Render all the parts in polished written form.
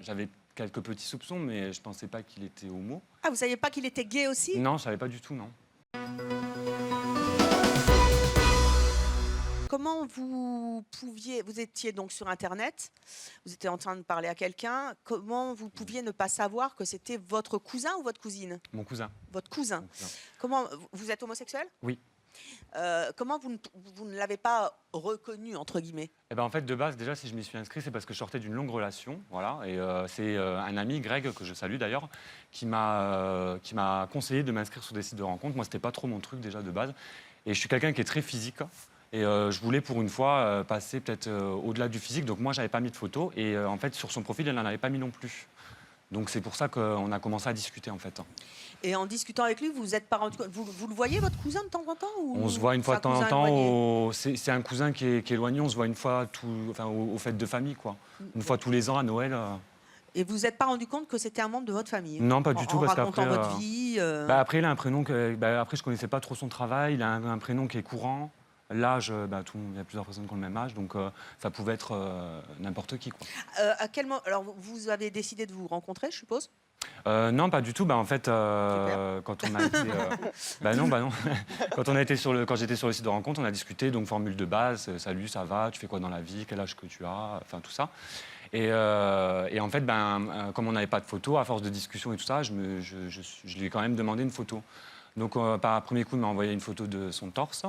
j'avais quelques petits soupçons, mais je pensais pas qu'il était homo. Ah, vous saviez pas qu'il était gay aussi? Non, je savais pas du tout, non. Comment vous pouviez... Vous étiez donc sur Internet, vous étiez en train de parler à quelqu'un. Comment vous pouviez ne pas savoir que c'était votre cousin ou votre cousine? Mon cousin. Votre cousin. Mon cousin. Comment... Vous êtes homosexuel? Oui. Comment vous ne l'avez pas reconnu, entre guillemets? Eh ben, en fait, de base, déjà, si je m'y suis inscrit, c'est parce que je sortais d'une longue relation. Voilà, et c'est un ami, Greg, que je salue d'ailleurs, qui m'a conseillé de m'inscrire sur des sites de rencontres. Moi, c'était pas trop mon truc déjà de base. Et je suis quelqu'un qui est très physique. Et je voulais pour une fois passer peut-être au-delà du physique. Donc moi, j'avais pas mis de photos. Et en fait, sur son profil, elle n'en avait pas mis non plus. Donc c'est pour ça qu'on a commencé à discuter en fait. Et en discutant avec lui, vous vous êtes pas rendu compte... Vous le voyez, votre cousin, de temps en temps ou On se voit une fois de c'est un temps en cousin éloigné? temps. C'est un cousin qui est éloigné. On se voit une fois aux fêtes de famille, quoi. Une fois tous les ans à Noël. Et vous vous êtes pas rendu compte que c'était un membre de votre famille? Non, pas du tout, En parce racontant qu'après, votre vie. Bah, après, il a un prénom que. Bah, après, je connaissais pas trop son travail. Il a un prénom qui est courant. L'âge, bah, il y a plusieurs personnes qui ont le même âge, donc ça pouvait être n'importe qui, quoi. À quel moment... Alors, vous avez décidé de vous rencontrer, je suppose? Non, pas du tout. Bah, en fait, quand on a été, bah non. Quand j'étais sur le site de rencontre, on a discuté. Donc formule de base, salut, ça va, tu fais quoi dans la vie, quel âge que tu as, enfin tout ça. Et en fait, comme on n'avait pas de photos, à force de discussion et tout ça, je lui ai quand même demandé une photo. Donc par premier coup, il m'a envoyé une photo de son torse.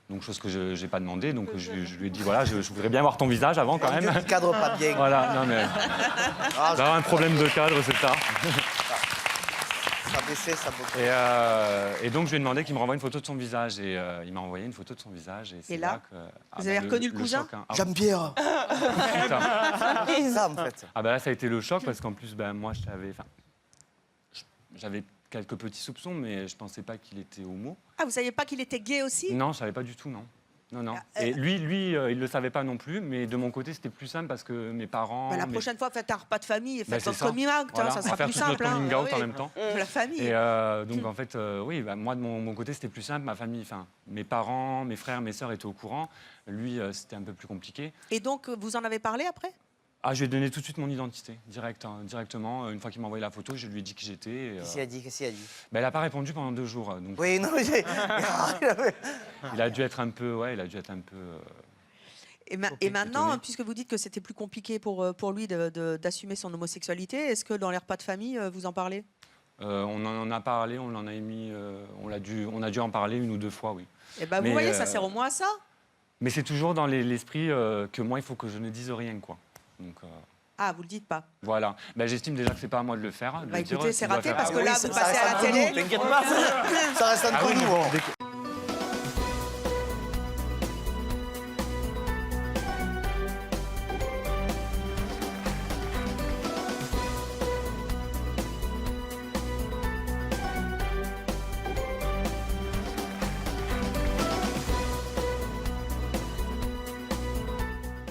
Donc, chose que je n'ai pas demandé. Donc, je lui ai dit, voilà, je voudrais bien voir ton visage avant quand même. Le cadre pas bien. Voilà, non mais... D'avoir un problème de cadre, c'est ça. Ça baissait, ça beaucoup. Et donc, je lui ai demandé qu'il me renvoie une photo de son visage. Et il m'a envoyé une photo de son visage. Et, c'est là, que... vous avez reconnu le cousin choc, hein. Jean-Pierre. Ça, en fait. Ah bah là, ça a été le choc parce qu'en plus, moi, j'avais quelques petits soupçons, mais je pensais pas qu'il était homo. Ah, vous saviez pas qu'il était gay aussi? Non, je savais pas du tout, non. Non. Et lui, il le savait pas non plus, mais de mon côté, c'était plus simple parce que mes parents... La prochaine fois, faites un repas de famille et faites c'est votre ça. coming out, Voilà, ça on sera va faire plus tout notre simple. coming out en même temps. La famille. Et donc, en fait, oui, moi, de mon côté, c'était plus simple. Ma famille, enfin, mes parents, mes frères, mes sœurs étaient au courant. Lui, c'était un peu plus compliqué. Et donc, vous en avez parlé après? Ah, je lui ai donné tout de suite mon identité, directement. Une fois qu'il m'a envoyé la photo, je lui ai dit qui j'étais. Qu'est-ce qu'il a dit? Elle n'a pas répondu pendant 2 jours. Donc, Oui, non, mais il a dû être un peu... Et maintenant, étonné. puisque vous dites que c'était plus compliqué pour lui d'assumer son homosexualité, est-ce que dans les repas de famille, vous en parlez? On en a parlé, on en a émis... on a dû en parler 1 ou 2 fois, oui. Eh ben, vous Mais, voyez, ça sert au moins à ça. Mais c'est toujours dans l'esprit que moi, il faut que je ne dise rien, quoi. Donc, Ah, vous le dites pas. voilà. J'estime déjà que c'est pas à moi de le faire. Bah écoutez, c'est raté parce que Oui, là, ça vous reste passez à la entre nous, télé. t'inquiète pas, ça reste entre nous. Dès que-